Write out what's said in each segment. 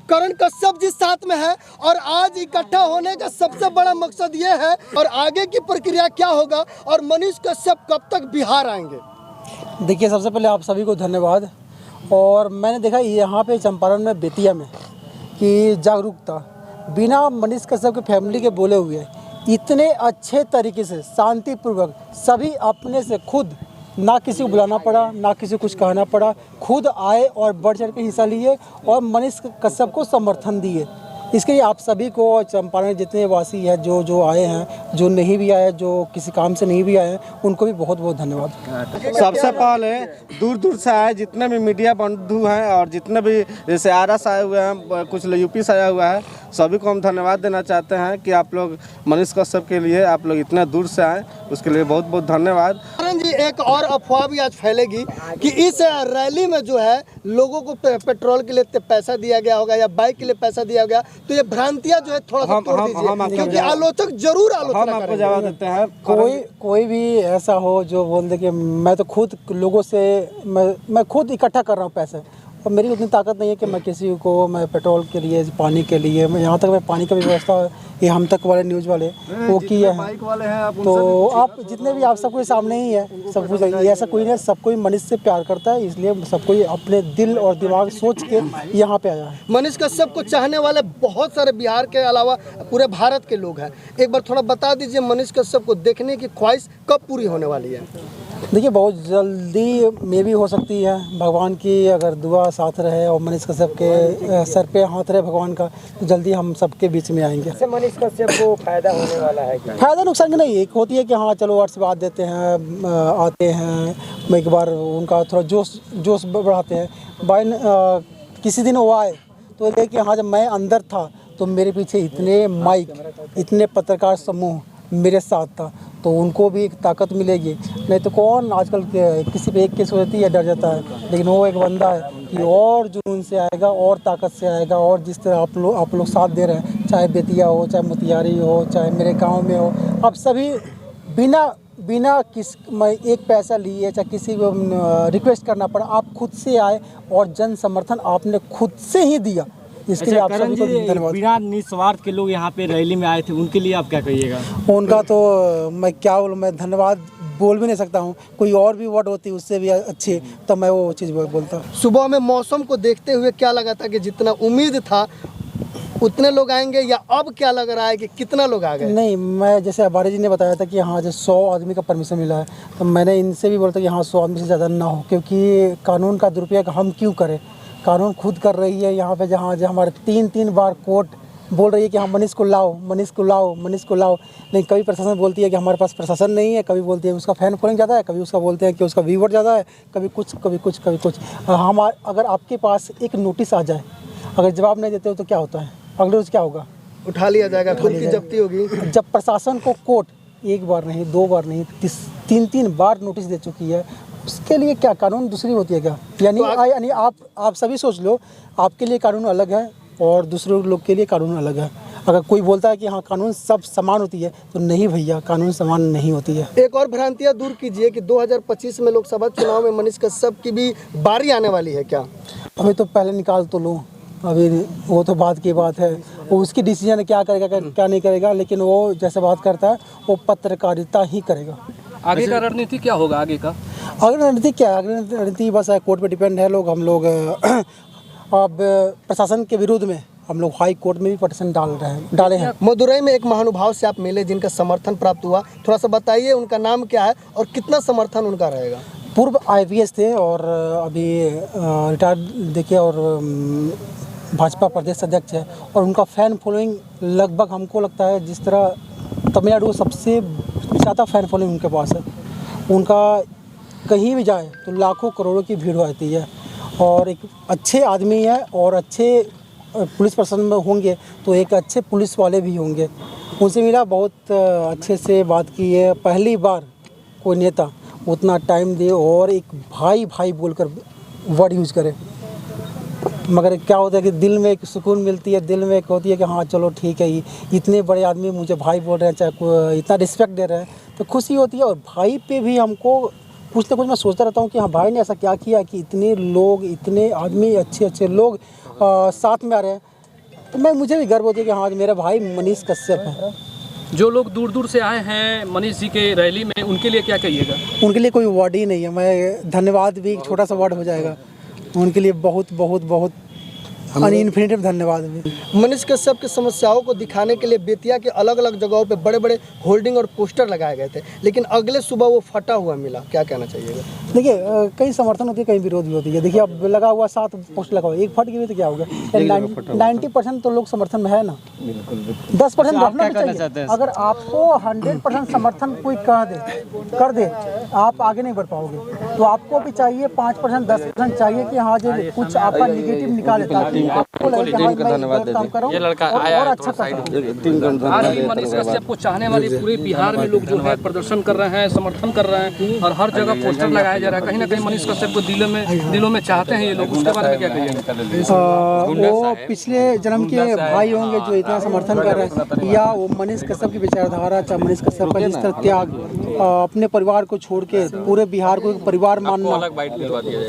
करण कश्यप जी साथ में है और आज इकट्ठा होने का सबसे बड़ा मकसद ये है और आगे की प्रक्रिया क्या होगा और मनीष कश्यप कब तक बिहार आएंगे। देखिए, सबसे पहले आप सभी को धन्यवाद। और मैंने देखा यहाँ पे चंपारण में बेतिया में कि जागरूकता बिना मनीष कश्यप के फैमिली के बोले हुए इतने अच्छे तरीके से शांतिपूर्वक सभी अपने से खुद, ना किसी को बुलाना पड़ा, ना किसी को कुछ कहना पड़ा, खुद आए और बढ़ चढ़ के हिस्सा लिए और मनीष कश्यप को समर्थन दिए। इसके लिए आप सभी को चंपारण जितने वासी हैं, जो आए हैं, जो नहीं भी आए, जो किसी काम से नहीं भी आए हैं, उनको भी बहुत बहुत धन्यवाद। सबसे पहले दूर दूर से आए जितने भी मीडिया बंधु हैं और जितने भी जैसे आरा से आए हुए हैं, कुछ यूपी से आया हुआ है, सभी को हम धन्यवाद देना चाहते हैं कि आप लोग मनीष कश्यप के लिए आप लोग इतने दूर से आए, उसके लिए बहुत बहुत धन्यवाद। करण जी, एक और अफवाह भी आज फैलेगी कि इस रैली में जो है लोगों को पेट्रोल के लिए पैसा दिया गया होगा या बाइक के लिए पैसा दिया गया, तो ये भ्रांतियां जो है थोड़ा सा तोड़ दीजिए, क्योंकि आलोचक जरूर आलोचना हम आपको जवाब देते हैं। कोई भी ऐसा हो जो बोल दे कि मैं तो खुद लोगों से मैं खुद इकट्ठा कर रहा हूँ पैसे, और मेरी उतनी ताकत नहीं है कि मैं किसी को मैं पेट्रोल के लिए, पानी के लिए, मैं यहाँ तक मैं पानी का भी व्यवस्था ये हम तक वाले न्यूज़ वाले वो किए हैं। तो आप जितने भी आप सबको सामने ही है, सब कुछ ऐसा कोई नहीं, सब कोई मनीष से प्यार करता है, इसलिए सब कोई अपने दिल और दिमाग सोच के यहाँ पे आया है। मनीष कश्यप को चाहने वाले बहुत सारे बिहार के अलावा पूरे भारत के लोग हैं। एक बार थोड़ा बता दीजिए मनीष कश्यप को देखने की ख्वाहिश कब पूरी होने वाली है। देखिए, बहुत जल्दी में भी हो सकती है, भगवान की अगर दुआ साथ रहे और मनीष कश्यप के सर पे हाथ रहे भगवान का, तो जल्दी हम सबके बीच में आएंगे। मनीष कश्यप को फायदा होने वाला है क्या? फायदा नुकसान की नहीं, एक होती है कि हाँ चलो आशीर्वाद देते हैं, आते हैं एक बार, उनका थोड़ा जोश बढ़ाते हैं। किसी दिन वो आए तो देखिए, हाँ जब मैं अंदर था तो मेरे पीछे इतने माइक, इतने पत्रकार समूह मेरे साथ था, तो उनको भी एक ताकत मिलेगी। नहीं तो कौन आजकल किसी पे एक केस होती है डर जाता है, लेकिन वो एक बंदा है कि और जुनून से आएगा और ताकत से आएगा। और जिस तरह आप लोग साथ दे रहे हैं, चाहे बेतिया हो, चाहे मोतिहारी हो, चाहे मेरे गांव में हो, आप सभी बिना मैं एक पैसा लिए, चाहे किसी को रिक्वेस्ट करना पड़ा, आप खुद से आए और जन समर्थन आपने खुद से ही दिया। इसके लिए आप सभी को धन्यवाद। बिना निस्वार्थ के लोग यहाँ पे रैली में आए थे, उनके लिए आप क्या कहिएगा? उनका तो मैं क्या बोलूँ, मैं धन्यवाद बोल भी नहीं सकता हूँ। कोई और भी वर्ड होती उससे भी अच्छी, तो मैं वो चीज़ बोलता। सुबह में मौसम को देखते हुए क्या लगा था कि जितना उम्मीद था उतने लोग आएंगे, या अब क्या लग रहा है कि कितना लोग आ गए? नहीं, मैं जैसे अबारी जी ने बताया था कि हाँ जो 100 आदमी का परमिशन मिला है, तो मैंने इनसे भी बोला था कि हाँ 100 आदमी से ज़्यादा ना हो, क्योंकि कानून का दुरुपयोग हम क्यों करें। कानून खुद कर रही है यहाँ पे, जहाँ हमारे 3 बार कोर्ट बोल रही है कि हाँ मनीष को लाओ, मनीष को लाओ, मनीष को लाओ। नहीं, कभी प्रशासन बोलती है कि हमारे पास प्रशासन नहीं है, कभी बोलती है उसका फैन फॉलोइंग ज़्यादा है, कभी उसका बोलते हैं कि उसका व्यूवर ज़्यादा है, कभी कुछ। हम अगर आपके पास एक नोटिस आ जाए, अगर जवाब नहीं देते हो तो क्या होता है, अगले रोज क्या होगा? उठा लिया जाएगा, खुद की जब्ती होगी। जब प्रशासन को कोर्ट एक बार नहीं, 2 बार नहीं, 3 बार नोटिस दे चुकी है, उसके लिए क्या कानून दूसरी होती है क्या? यानी आप सभी सोच लो, आपके लिए कानून अलग है और दूसरे लोग के लिए कानून अलग है। अगर कोई बोलता है कि हाँ कानून सब समान होती है, तो नहीं भैया, कानून समान नहीं होती है। एक और भ्रांतियाँ दूर कीजिए कि 2025 में लोकसभा चुनाव में मनीष कश्यप की भी बारी आने वाली है क्या? अभी तो पहले निकाल तो लो, अभी वो तो बात की बात है, वो उसकी डिसीजन क्या करेगा क्या नहीं करेगा, लेकिन वो जैसे बात करता है वो पत्रकारिता ही करेगा। आगे का रणनीति क्या होगा? आगे रणनीति क्या है? अगली रणनीति बस कोर्ट पे डिपेंड है। हम लोग अब प्रशासन के विरुद्ध में हम लोग हाई कोर्ट में भी पटिशन डाले हैं। मदुरई में एक महानुभाव से आप मिले जिनका समर्थन प्राप्त हुआ, थोड़ा सा बताइए उनका नाम क्या है और कितना समर्थन उनका रहेगा? पूर्व IPS थे और अभी रिटायर्ड देखिए, और भाजपा प्रदेश अध्यक्ष है, और उनका फ़ैन फॉलोइंग लगभग हमको लगता है जिस तरह तमिलनाडु सबसे ज़्यादा फ़ैन फॉलोइंग उनके पास है। उनका कहीं भी जाए तो लाखों करोड़ों की भीड़ आती है, और एक अच्छे आदमी है, और अच्छे पुलिस पर्सन में होंगे तो एक अच्छे पुलिस वाले भी होंगे। उनसे मिला, बहुत अच्छे से बात की है। पहली बार कोई नेता उतना टाइम दे और एक भाई बोलकर वर्ड यूज़ करे। मगर क्या होता है कि दिल में एक सुकून मिलती है, दिल में एक होती है कि हाँ चलो ठीक है, इतने बड़े आदमी मुझे भाई बोल रहे हैं, चाहे इतना रिस्पेक्ट दे रहे हैं, तो खुशी होती है। और भाई पे भी हमको कुछ ना कुछ मैं सोचता रहता हूँ कि हाँ भाई ने ऐसा क्या किया कि इतने लोग, इतने आदमी, अच्छे लोग साथ में आ रहे हैं। तो मुझे भी गर्व होती है कि हाँ मेरा भाई मनीष कश्यप है। जो लोग दूर दूर से आए हैं मनीष जी के रैली में, उनके लिए क्या कहिएगा? उनके लिए कोई वर्ड ही नहीं है, मैं धन्यवाद भी एक छोटा सा वर्ड हो जाएगा। उनके लिए बहुत बहुत बहुत अनइन्फिनिटिव धन्यवाद भी। मनीष कश्यप की समस्याओं को दिखाने के लिए बेतिया के अलग अलग जगहों पे बड़े बड़े होल्डिंग और पोस्टर लगाए गए थे, लेकिन अगले सुबह वो फटा हुआ मिला, क्या कहना चाहिएगा? देखिए कहीं समर्थन होती है, कहीं विरोध भी होती है। देखिए अब लगा हुआ 7 पोस्ट लगा हुआ, एक फट गई तो क्या हो गया? 90% तो लोग समर्थन में है ना, 10% रखना भी चाहिए। अगर आपको 100% समर्थन कोई कर दे आप आगे नहीं बढ़ पाओगे, तो आपको भी चाहिए 5% 10% चाहिए कि हाँ जो कुछ आपका निगेटिव निकाले, ताकि आपको लगे कि हाँ मैं काम कर रहा हूँ और अच्छा कर रहा हूँ। आज भी मनीष कश्यप को चाहने वाले पूरे बिहार में लोग जो है प्रदर्शन कर रहे हैं, समर्थन कर रहे हैं और हर जगह पोस्टर लगाया जा रहा है। कहीं ना कहीं मनीष कश्यप को दिलों में चाहते हैं ये लोग, उसके बारे में क्या कहिएगा? वो पिछले जन्म के भाई होंगे जो इतना समर्थन कर रहे हैं, या वो मनीष कश्यप की विचारधारा, चाहे मनीष कश्यप का जिस तरह त्याग, अपने परिवार को छोड़ के पूरे बिहार को एक परिवार मानना,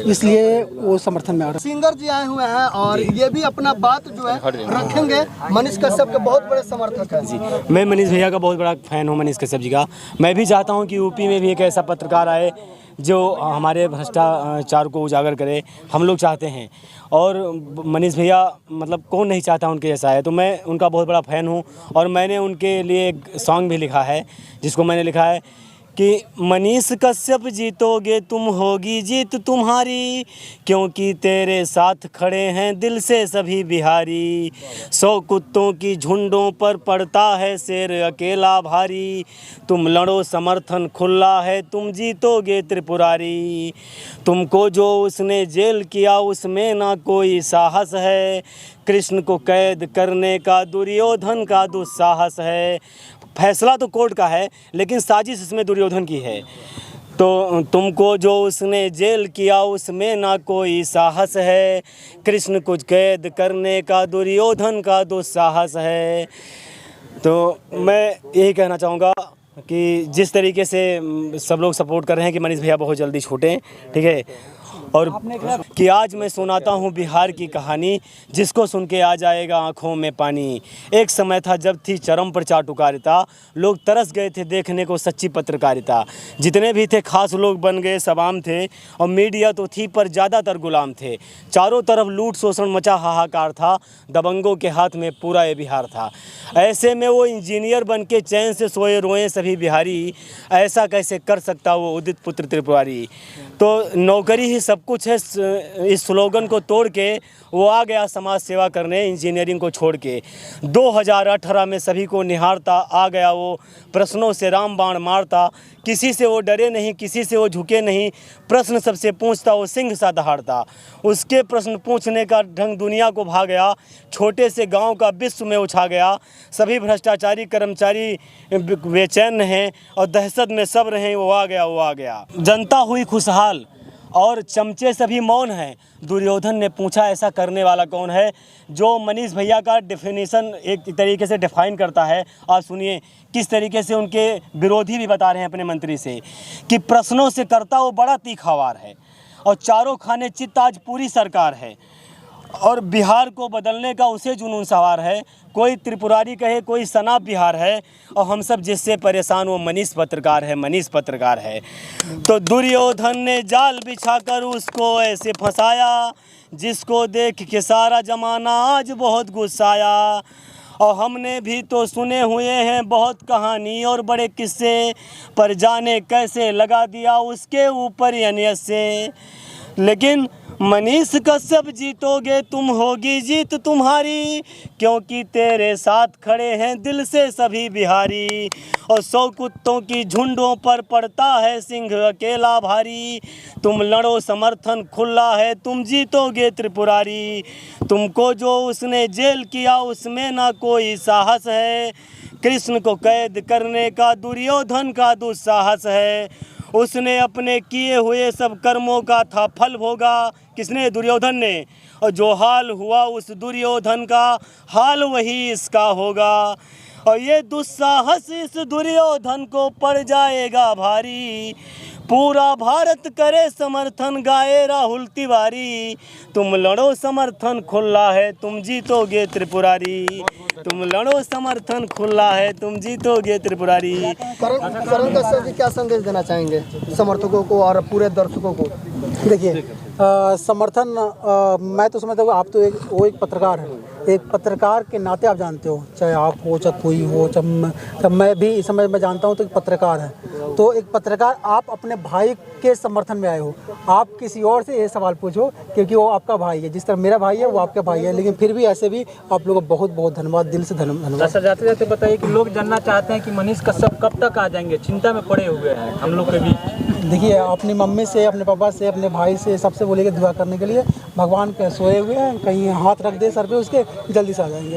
इसलिए वो समर्थन में आ रहे हैं। सिंगर जी आए हुए हैं और ये भी अपना बात जो है रखेंगे। मनीष कश्यप के बहुत बड़े समर्थक हैं। जी, मैं मनीष भैया का बहुत बड़ा फ़ैन हूँ, मनीष कश्यप जी का। मैं भी चाहता हूँ कि यूपी में भी एक ऐसा पत्रकार आए जो हमारे भ्रष्टाचार को उजागर करे, हम लोग चाहते हैं। और मनीष भैया मतलब कौन नहीं चाहता उनके जैसा है, तो मैं उनका बहुत बड़ा फ़ैन हूँ। और मैंने उनके लिए एक सॉन्ग भी लिखा है, जिसको मैंने लिखा है कि मनीष कश्यप जीतोगे तुम होगी जीत तुम्हारी, क्योंकि तेरे साथ खड़े हैं दिल से सभी बिहारी। 100 कुत्तों की झुंडों पर पड़ता है शेर अकेला भारी, तुम लड़ो समर्थन खुला है तुम जीतोगे त्रिपुरारी। तुमको जो उसने जेल किया उसमें ना कोई साहस है, कृष्ण को कैद करने का दुर्योधन का दुस्साहस है। फैसला तो कोर्ट का है लेकिन साजिश इसमें दुर्योधन की है। तो तुमको जो उसने जेल किया उसमें ना कोई साहस है, कृष्ण को कैद करने का दुर्योधन का दुस्साहस है। तो मैं यही कहना चाहूँगा कि जिस तरीके से सब लोग सपोर्ट कर रहे हैं कि मनीष भैया बहुत जल्दी छूटें, ठीक है। और कि आज मैं सुनाता हूँ बिहार की कहानी, जिसको सुन के आ जाएगा आँखों में पानी। एक समय था जब थी चरम पर चाटुकारिता, लोग तरस गए थे देखने को सच्ची पत्रकारिता। जितने भी थे खास लोग बन गए सब आम थे, और मीडिया तो थी पर ज़्यादातर गुलाम थे। चारों तरफ लूट शोषण मचा हाहाकार था, दबंगों के हाथ में पूरा ये बिहार था। ऐसे में वो इंजीनियर बन के चैन से सोए रोए सभी बिहारी, ऐसा कैसे कर सकता वो उदित पुत्र त्रिपुरारी। तो नौकरी ही सब कुछ है, इस स्लोगन को तोड़ के वो आ गया समाज सेवा करने, इंजीनियरिंग को छोड़ के। 2018 में सभी को निहारता आ गया वो, प्रश्नों से रामबाण मारता। किसी से वो डरे नहीं, किसी से वो झुके नहीं, प्रश्न सबसे पूछता वो सिंह सा दहाड़ता। उसके प्रश्न पूछने का ढंग दुनिया को भा गया, छोटे से गांव का विश्व में उछा गया। सभी भ्रष्टाचारी कर्मचारी बेचैन हैं और दहशत में सब रहें, वो आ गया। जनता हुई खुशहाल और चमचे सभी मौन हैं। दुर्योधन ने पूछा ऐसा करने वाला कौन है, जो मनीष भैया का डेफिनेशन एक तरीके से डिफाइन करता है। आप सुनिए किस तरीके से उनके विरोधी भी बता रहे हैं अपने मंत्री से कि प्रश्नों से करता वो बड़ा तीखा वार है, और चारों खाने चित्त आज पूरी सरकार है, और बिहार को बदलने का उसे जुनून सवार है। कोई त्रिपुरारी कहे कोई सनाब बिहार है, और हम सब जिससे परेशान वो मनीष पत्रकार है। तो दुर्योधन ने जाल बिछाकर उसको ऐसे फंसाया, जिसको देख के सारा जमाना आज बहुत गुस्साया। और हमने भी तो सुने हुए हैं बहुत कहानी और बड़े किस्से, पर जाने कैसे लगा दिया उसके ऊपर यनियत से। लेकिन मनीष कश्यप जीतोगे तुम होगी जीत तुम्हारी, क्योंकि तेरे साथ खड़े हैं दिल से सभी बिहारी। और 100 कुत्तों की झुंडों पर पड़ता है सिंह अकेला भारी, तुम लड़ो समर्थन खुला है तुम जीतोगे त्रिपुरारी। तुमको जो उसने जेल किया उसमें ना कोई साहस है, कृष्ण को कैद करने का दुर्योधन का दुस्साहस है। उसने अपने किए हुए सब कर्मों का था फल भोगा, किसने? दुर्योधन ने। और जो हाल हुआ उस दुर्योधन का हाल वही इसका होगा, और ये दुस्साहस इस दुर्योधन को पड़ जाएगा भारी। पूरा भारत करे समर्थन, गाए राहुल तिवारी। तुम लड़ो समर्थन खुला है, तुम जीतोगे त्रिपुरारी। तुम लड़ो समर्थन खुला है, तुम जीतोगे त्रिपुरारी। करण कश्यप जी क्या संदेश देना चाहेंगे समर्थकों को और पूरे दर्शकों को? देखिए समर्थन मैं तो समझता हूँ आप तो वो एक पत्रकार है, एक पत्रकार के नाते आप जानते हो, चाहे आप हो चाहे कोई हो, जब मैं भी इस समय मैं जानता हूँ तो एक पत्रकार है। तो एक पत्रकार आप अपने भाई के समर्थन में आए हो, आप किसी और से ये सवाल पूछो क्योंकि वो आपका भाई है, जिस तरह मेरा भाई है वो आपका भाई है। लेकिन फिर भी ऐसे भी आप लोगों को बहुत बहुत धन्यवाद, दिल से धन्यवाद। सर जाते जाते बताइए कि लोग जानना चाहते हैं कि मनीष कश्यप कब तक आ जाएंगे, चिंता में पड़े हुए हैं हम लोग के बीच। देखिए अपनी मम्मी से, अपने पापा से, अपने भाई से सबसे बोलेंगे दुआ करने के लिए। भगवान के सोए हुए हैं, कहीं हाथ रख दे सर पे उसके, जल्दी से आ जाएंगे।